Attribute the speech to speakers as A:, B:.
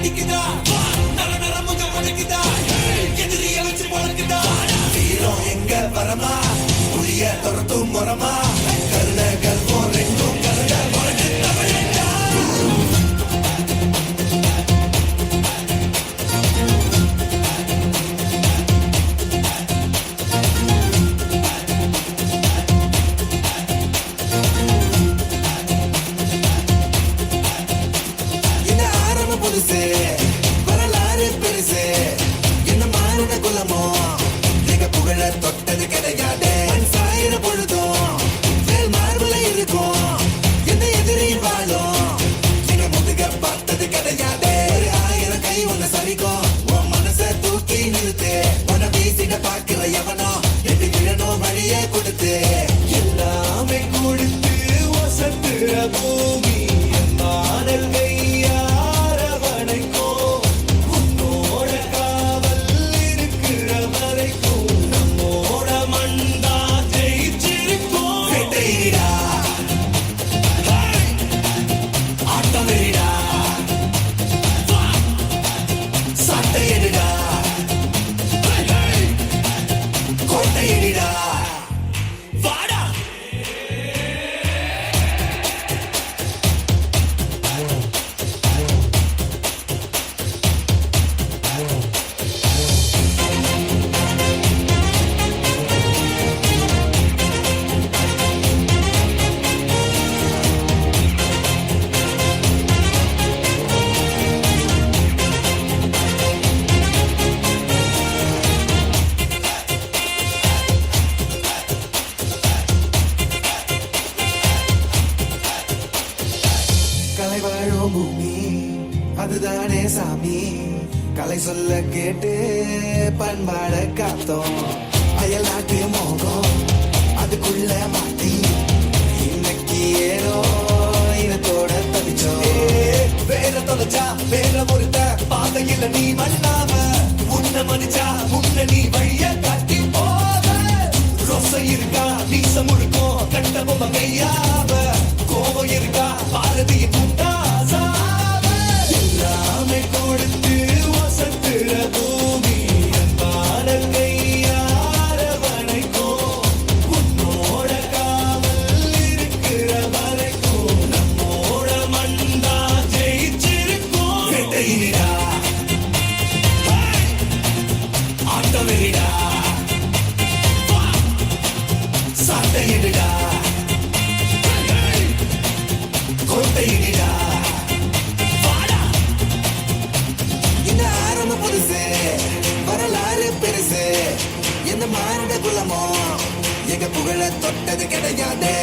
A: அடிக்குதா நர நர முகம் அடிக்குதா எதிரிய வச்சு பழக்குதா வீரம் எங்க வரமா புரிய துரத்தும் முறமா கருண கர்வம் ரெண்டும் கருட முறைஞ்சு தமிழா வரலாறு பெருசு என்ன மானுட குலமோ எங்க புகழ தொட்டது கிடையாது சாயிர பொழுதும் மேல் மார்புல இருக்கும் எந்த எதிரியும் வாழும் எங்க முதுக பார்த்தது கிடையாது ஒரு 1000 கை ஒண்ணு சரிக்கும் உன் மனச தூக்கி நிறுத்து உன வீசிட பாக்குற எவனோ எட்டு விழனோ வழியே கொடுத்து எல்லாமே கொடுத்து வசத்துற பூமி மாடல் கையா பூமி அதுதானே சாமி கலை சொல்ல கேட்டு பண்பாட காத்தோம் அயல் நாட்டு மோகம் அதுக்குள்ள மாட்டி இன்னைக்கு ஏனோ இனத்தோட தவிச்சோம் வேற தொலைச்சா வேற ஒருத்த பாதையில நீ மண்ணாம உன்ன மதிச்சா உன்ன நீ வழிய காட்டி போத ரொசை இருக்கா நீச முழுக்கும் கண்ட பொம்மை கையாவ கோபம் இருக்கா பாரதியின் கூட்டா எல்லாமே கொடுத்து வசத்துற பூமி பாடல் கையாரவணைக்கும் உன்னோட காவல் இருக்கிற வரைக்கும் நம்மோட மண்டா ஜெயிச்சிருக்கும் வெட்டையிடா ஆட்டமிடா சட்டையிடா கோட்டையிடா வரலாறு பெருசு எந்த மானுட குலமோ எங்க புகழ தொட்டது கிடையாது